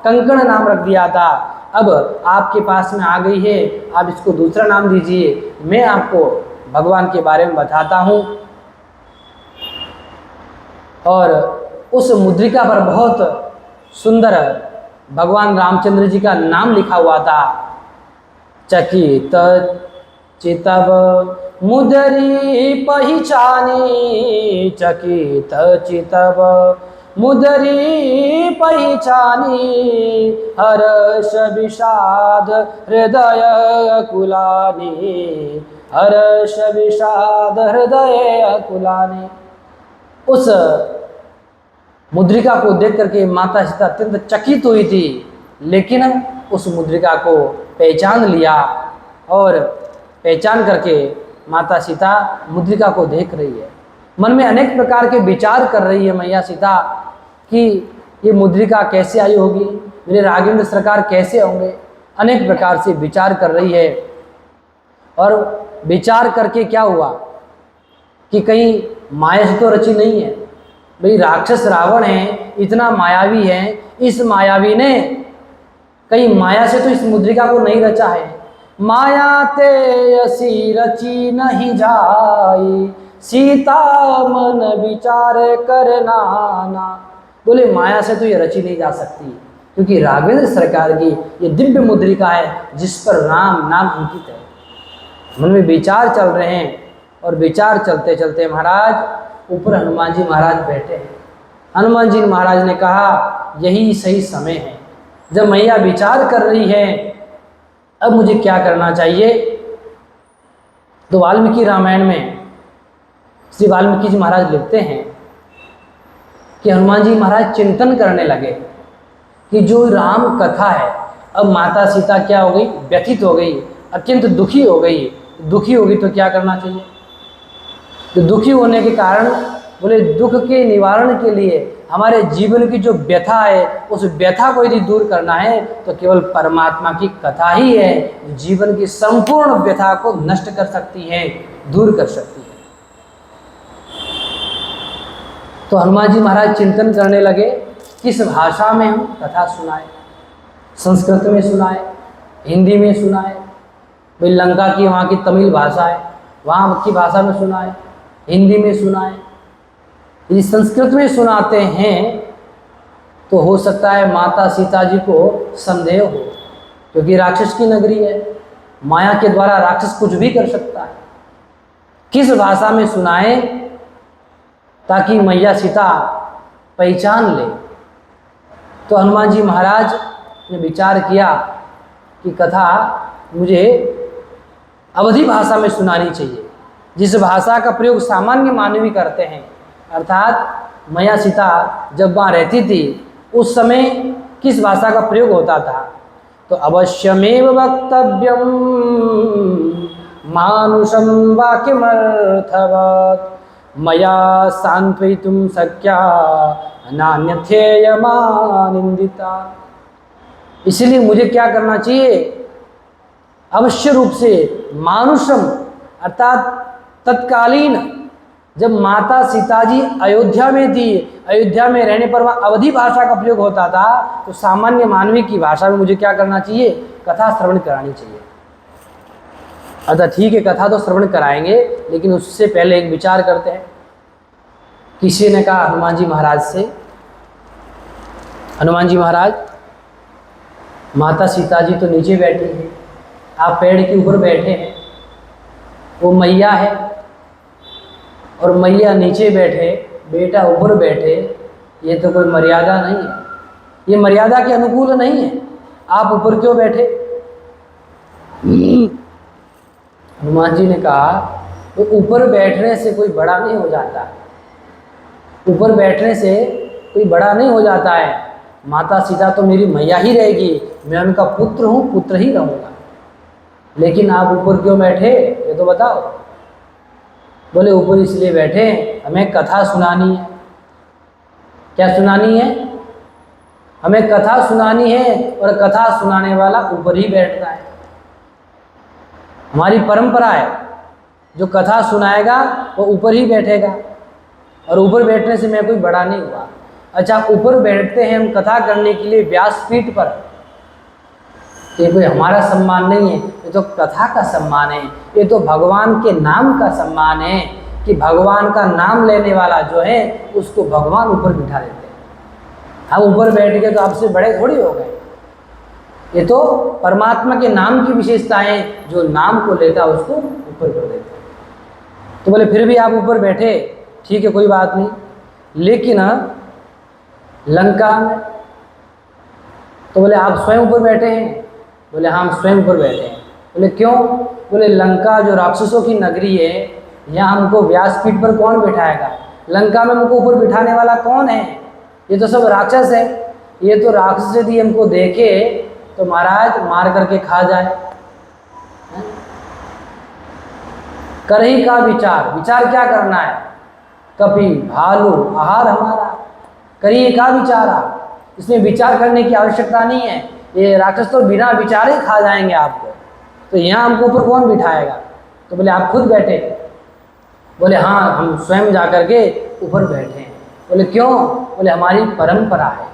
Speaker 1: कंकण नाम रख दिया था। अब आपके पास में आ गई है, आप इसको दूसरा नाम दीजिए, मैं आपको भगवान के बारे में बताता हूँ। और उस मुद्रिका पर बहुत सुंदर भगवान रामचंद्र जी का नाम लिखा हुआ था, चकित चितव मुदरी पहिचानी, चकित चितव मुदरी पहिचानी, हर्ष विषाद हृदय कुलानी, हर्ष विषाद हृदय कुलानी। उस मुद्रिका को देख करके माता सीता अत्यंत चकित हुई थी, लेकिन उस मुद्रिका को पहचान लिया, और पहचान करके माता सीता मुद्रिका को देख रही है। मन में अनेक प्रकार के विचार कर रही है मैया सीता कि ये मुद्रिका कैसे आई होगी, मेरे राजेंद्र सरकार कैसे होंगे, अनेक प्रकार से विचार कर रही है। और विचार करके क्या हुआ कि कहीं माया से तो रची नहीं है, भाई राक्षस रावण है, इतना मायावी है, इस मायावी ने कहीं माया से तो इस मुद्रिका को नहीं रचा है। माया ते असी रची नहीं जाई, सीता मन विचार करना ना। बोले माया से तो ये रची नहीं जा सकती, क्योंकि राघवेंद्र सरकार की ये दिव्य मुद्रिका है जिस पर राम नाम अंकित है। मन में विचार चल रहे हैं और विचार चलते चलते महाराज ऊपर हनुमान जी महाराज बैठे हैं। हनुमान जी महाराज ने कहा यही सही समय है, जब मैया विचार कर रही है अब मुझे क्या करना चाहिए। तो वाल्मीकि रामायण में श्री वाल्मीकि जी महाराज लिखते हैं कि हनुमान जी महाराज चिंतन करने लगे कि जो राम कथा है, अब माता सीता क्या हो गई, व्यथित हो गई, अत्यंत दुखी हो गई। दुखी होगी तो क्या करना चाहिए। तो दुखी होने के कारण बोले दुख के निवारण के लिए हमारे जीवन की जो व्यथा है उस व्यथा को यदि दूर करना है तो केवल परमात्मा की कथा ही है जो जीवन की संपूर्ण व्यथा को नष्ट कर सकती है, दूर कर सकती है। तो हनुमान जी महाराज चिंतन करने लगे किस भाषा में हम कथा सुनाए। संस्कृत में सुनाए, हिंदी में सुनाए, भाई लंका की वहाँ की तमिल भाषा है वहाँ की भाषा में सुनाए, हिंदी में सुनाए। यदि संस्कृत में सुनाते हैं तो हो सकता है माता सीता जी को संदेह हो, क्योंकि राक्षस की नगरी है, माया के द्वारा राक्षस कुछ भी कर सकता है। किस भाषा में सुनाए ताकि मैया सीता पहचान ले। तो हनुमान जी महाराज ने विचार किया कि कथा मुझे अवधी भाषा में सुनानी चाहिए, जिस भाषा का प्रयोग सामान्य मानवी करते हैं। अर्थात मैया सीता जब वहाँ रहती थी उस समय किस भाषा का प्रयोग होता था। तो अवश्यमेव वक्तव्यम मानुषम वाक्यमर्थवत् मया सांत्वयितुं शक्या नान्यथेयमानिंदिता। इसलिए मुझे क्या करना चाहिए, अवश्य रूप से मानुषम अर्थात तत्कालीन जब माता सीता जी अयोध्या में थी, अयोध्या में रहने पर वहाँ अवधी भाषा का प्रयोग होता था, तो सामान्य मानवी की भाषा में मुझे क्या करना चाहिए, कथा श्रवण करानी चाहिए। अतः ठीक है, कथा तो श्रवण कराएंगे, लेकिन उससे पहले एक विचार करते हैं। किसी ने कहा हनुमान जी महाराज से, हनुमान जी महाराज माता सीता जी तो नीचे बैठी हैं, आप पेड़ के ऊपर बैठे हैं, वो मैया है और मैया नीचे बैठे, बेटा ऊपर बैठे, ये तो कोई मर्यादा नहीं है, ये मर्यादा के अनुकूल नहीं है, आप ऊपर क्यों बैठे। हनुमान जी ने कहा तो ऊपर बैठने से कोई बड़ा नहीं हो जाता, ऊपर बैठने से कोई बड़ा नहीं हो जाता है। माता सीता तो मेरी मैया ही रहेगी, मैं उनका पुत्र हूँ, पुत्र ही रहूँगा। लेकिन आप ऊपर क्यों बैठे ये तो बताओ। बोले ऊपर इसलिए बैठे हमें कथा सुनानी है। क्या सुनानी है, हमें कथा सुनानी है, और कथा सुनाने वाला ऊपर ही बैठता है। हमारी परंपरा है, जो कथा सुनाएगा वो ऊपर ही बैठेगा, और ऊपर बैठने से मैं कोई बड़ा नहीं हुआ। अच्छा, ऊपर बैठते हैं हम कथा करने के लिए व्यासपीठ पर, ये कोई हमारा सम्मान नहीं है, ये तो कथा का सम्मान है, ये तो भगवान के नाम का सम्मान है कि भगवान का नाम लेने वाला जो है उसको भगवान ऊपर बिठा देते हैं। हम ऊपर बैठ के तो आपसे बड़े थोड़ी हो गए, ये तो परमात्मा के नाम की विशेषताएं, जो नाम को लेता है उसको ऊपर कर देते हैं। तो बोले फिर भी आप ऊपर बैठे, ठीक है कोई बात नहीं, लेकिन लंका में, तो बोले आप स्वयं ऊपर बैठे हैं। बोले हाँ, हम स्वयं ऊपर बैठे हैं। बोले क्यों। बोले लंका जो राक्षसों की नगरी है, यहाँ हमको व्यासपीठ पर कौन बिठाएगा, लंका में हमको ऊपर बिठाने वाला कौन है, ये तो सब राक्षस है। ये तो राक्षस यदि हमको देखे तो महाराज मार करके खा जाए। करही का विचार, विचार क्या करना है, कपि भालू आहार हमारा, करिए का विचारा, इसमें विचार करने की आवश्यकता नहीं है, ये राक्षस तो बिना विचारे खा जाएंगे आपको, तो यहाँ हमको ऊपर कौन बिठाएगा। तो बोले आप खुद बैठे। बोले हाँ, हम स्वयं जा कर के ऊपर बैठे हैं। बोले क्यों। बोले हमारी परंपरा है।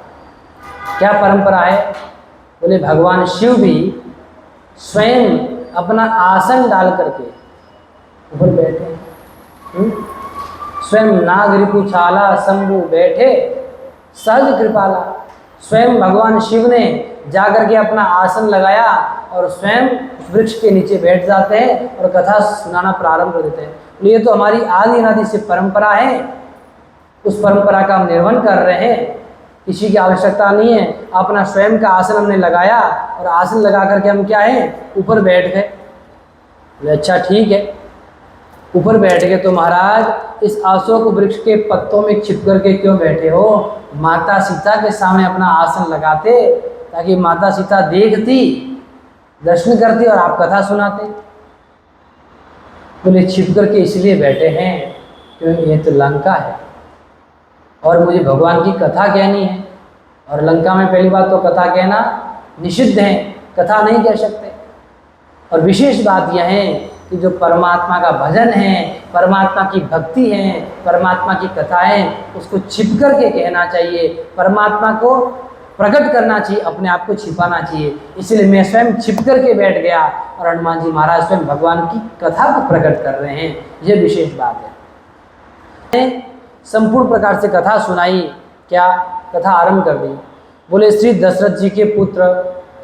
Speaker 1: क्या परंपरा है। बोले भगवान शिव भी स्वयं अपना आसन डाल करके ऊपर बैठे हैं। स्वयं नाग रिपुछाला शंभु बैठे, सहज कृपाला। स्वयं भगवान शिव ने जाकर के अपना आसन लगाया और स्वयं वृक्ष के नीचे बैठ जाते हैं और कथा सुनाना प्रारंभ कर देते हैं। ये तो हमारी आदि अनादि से परंपरा है, उस परंपरा का हम निर्वहन कर रहे हैं, किसी की आवश्यकता नहीं है। अपना स्वयं का आसन हमने लगाया और आसन लगा करके हम क्या है, ऊपर बैठ गए। अच्छा ठीक है, ऊपर बैठ गए तो महाराज इस अशोक वृक्ष के पत्तों में छिप करके क्यों बैठे हो? माता सीता के सामने अपना आसन लगाते ताकि माता सीता देखती, दर्शन करती और आप कथा सुनाते। बोले छिप करके इसलिए बैठे हैं क्योंकि ये तो लंका है और मुझे भगवान की कथा कहनी है, और लंका में पहली बात तो कथा कहना निषिद्ध है, कथा नहीं कह सकते। और विशेष बात यह है कि जो परमात्मा का भजन है, परमात्मा की भक्ति है, परमात्मा की कथा है, उसको छिप करके कहना चाहिए, परमात्मा को प्रकट करना चाहिए, अपने आप को छिपाना चाहिए। इसलिए मैं स्वयं छिप करके बैठ गया और हनुमान जी महाराज स्वयं भगवान की कथा को प्रकट कर रहे हैं, यह विशेष बात है। संपूर्ण प्रकार से कथा सुनाई, क्या कथा आरंभ कर दी। बोले श्री दशरथ जी के पुत्र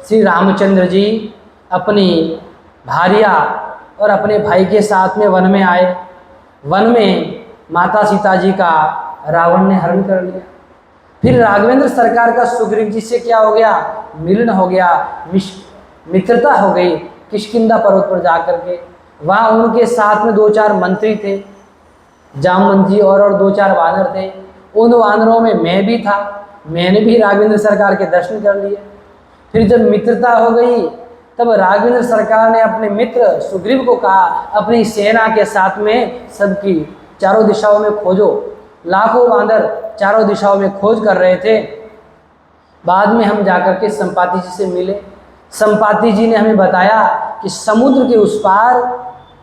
Speaker 1: श्री रामचंद्र जी अपनी भार्या और अपने भाई के साथ में वन में आए। वन में माता सीता जी का रावण ने हरण कर लिया। फिर राघवेंद्र सरकार का सुग्रीव जी से क्या हो गया, मिलन हो गया, मित्रता हो गई। किष्किंधा पर्वत पर जाकर के वहाँ उनके साथ में 2-4 मंत्री थे, जामवंत जी और 2-4 वानर थे। उन वानरों में मैं भी था, मैंने भी राघवेंद्र सरकार के दर्शन कर लिए। फिर जब मित्रता हो गई तब राघवेंद्र सरकार ने अपने मित्र सुग्रीव को कहा अपनी सेना के साथ में सबकी चारों दिशाओं में खोजो। लाखों वानर चारों दिशाओं में खोज कर रहे थे। बाद में हम जाकर के संपाति जी से मिले। संपाति जी ने हमें बताया कि समुद्र के उस पार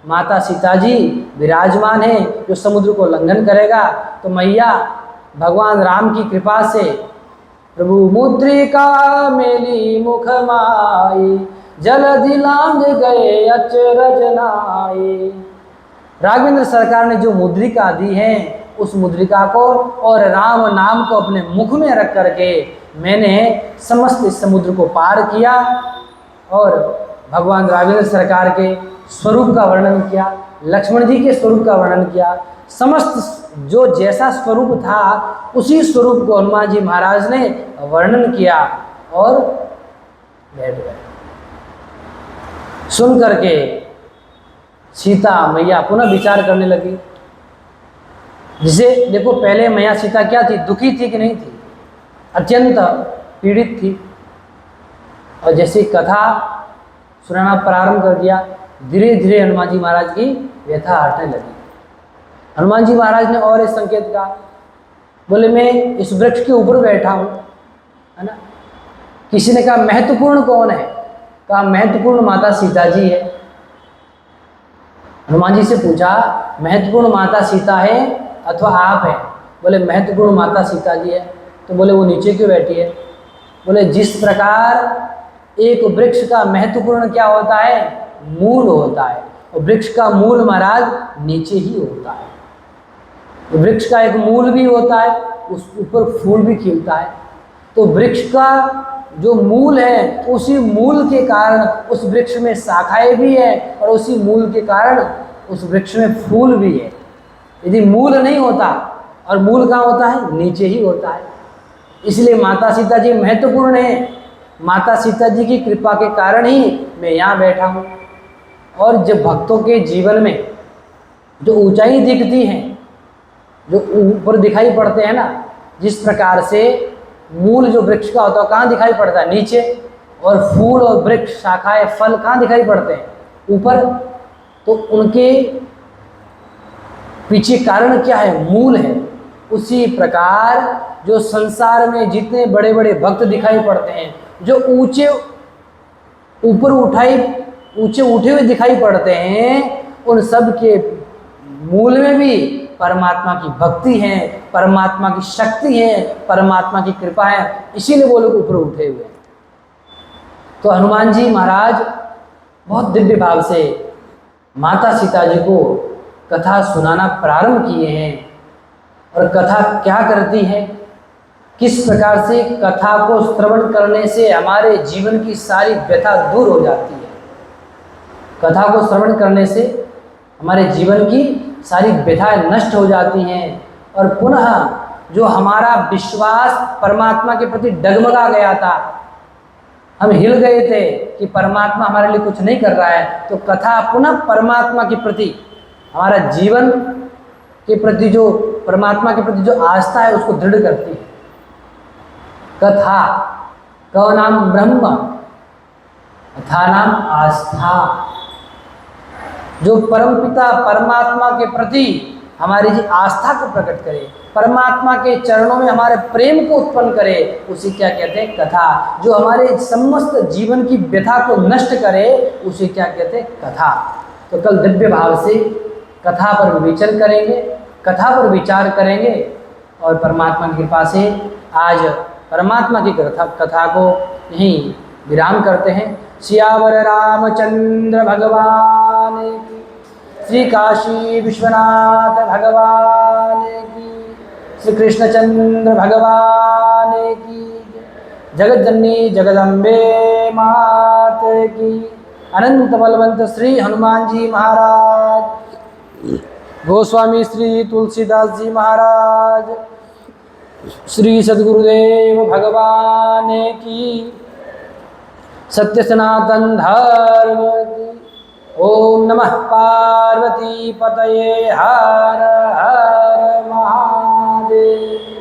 Speaker 1: माता सीता जी विराजमान है, जो समुद्र को लंघन करेगा तो मैया भगवान राम की कृपा से प्रभु मुद्रिका मेली मुख माई जलधि लांघ गए अचरज नाई। राघवेंद्र सरकार ने जो मुद्रिका दी है उस मुद्रिका को और राम नाम को अपने मुख में रख करके मैंने समस्त समुद्र को पार किया और भगवान राघवेंद्र सरकार के स्वरूप का वर्णन किया, लक्ष्मण जी के स्वरूप का वर्णन किया। समस्त जो जैसा स्वरूप था उसी स्वरूप को हनुमान जी महाराज ने वर्णन किया और बैठ गए। सुन करके सीता मैया पुनः विचार करने लगी। जिसे देखो पहले मैया सीता क्या थी, दुखी थी कि नहीं थी, अत्यंत पीड़ित थी। और जैसे कथा सुनाना प्रारंभ कर दिया, धीरे धीरे हनुमान जी महाराज की व्यथा हटने लगी। हनुमान जी महाराज ने और एक संकेत कहा, बोले मैं इस वृक्ष के ऊपर बैठा हूँ, है ना। किसी ने कहा महत्वपूर्ण कौन है, कहा महत्वपूर्ण माता सीता जी है। हनुमान जी से पूछा महत्वपूर्ण माता सीता है अथवा आप हैं? बोले महत्वपूर्ण माता सीता जी है। तो बोले वो नीचे क्यों बैठी है? बोले जिस प्रकार एक वृक्ष का महत्वपूर्ण क्या होता है, मूल होता है, और वृक्ष का मूल महाराज नीचे ही होता है। तो वृक्ष का एक मूल भी होता है, उस ऊपर फूल भी खिलता है। तो वृक्ष का जो मूल है उसी मूल के कारण उस वृक्ष में शाखाएं भी है और उसी मूल के कारण उस वृक्ष में फूल भी है। यदि मूल नहीं होता, और मूल कहाँ होता है, नीचे ही होता है। इसलिए माता सीता जी महत्वपूर्ण है। माता सीता जी की कृपा के कारण ही मैं यहाँ बैठा हूँ। और जब भक्तों के जीवन में जो ऊंचाई दिखती है, जो ऊपर दिखाई पड़ते हैं ना, जिस प्रकार से मूल जो वृक्ष का होता है कहाँ दिखाई पड़ता है, नीचे, और फूल और वृक्ष शाखाएं फल कहाँ दिखाई पड़ते हैं, ऊपर। तो उनके पीछे कारण क्या है, मूल है। उसी प्रकार जो संसार में जितने बड़े बड़े भक्त दिखाई पड़ते हैं, जो ऊंचे ऊपर ऊंचे उठे हुए दिखाई पड़ते हैं, उन सब के मूल में भी परमात्मा की भक्ति है, परमात्मा की शक्ति है, परमात्मा की कृपा है। इसीलिए वो लोग ऊपर उठे हुए हैं। तो हनुमान जी महाराज बहुत दिव्य भाव से माता सीता जी को कथा सुनाना प्रारंभ किए हैं। और कथा क्या करती है, किस प्रकार से कथा को श्रवण करने से हमारे जीवन की सारी व्यथा दूर हो जाती है। कथा को श्रवण करने से हमारे जीवन की सारी व्यथाएं नष्ट हो जाती हैं और पुनः जो हमारा विश्वास परमात्मा के प्रति डगमगा गया था, हम हिल गए थे कि परमात्मा हमारे लिए कुछ नहीं कर रहा है, तो कथा पुनः परमात्मा के प्रति, हमारा जीवन के प्रति जो परमात्मा के प्रति जो आस्था है उसको दृढ़ करती है। कथा का नाम ब्रह्म, कथा नाम आस्था। जो परमपिता परमात्मा के प्रति हमारी जी आस्था को प्रकट करे, परमात्मा के चरणों में हमारे प्रेम को उत्पन्न करे, उसे क्या कहते हैं? कथा। जो हमारे समस्त जीवन की व्यथा को नष्ट करे, उसे क्या कहते हैं? कथा। तो कल दिव्य भाव से कथा पर विवेचन करेंगे, कथा पर विचार करेंगे और परमात्मा की कृपा से आज परमात्मा की कथा को यहीं विराम करते हैं। सियावर रामचंद्र भगवान की, श्री काशी विश्वनाथ भगवान की, श्री कृष्णचंद्र भगवान की, जगत जननी जगदम्बे मात की, अनंत बलवंत श्री हनुमान जी महाराज, गोस्वामी श्री तुलसीदास जी महाराज, श्री सद्गुरुदेव भगवान की, सत्य सनातन धर्म की। ओम नमः पार्वती पतये, हर हर महादेव।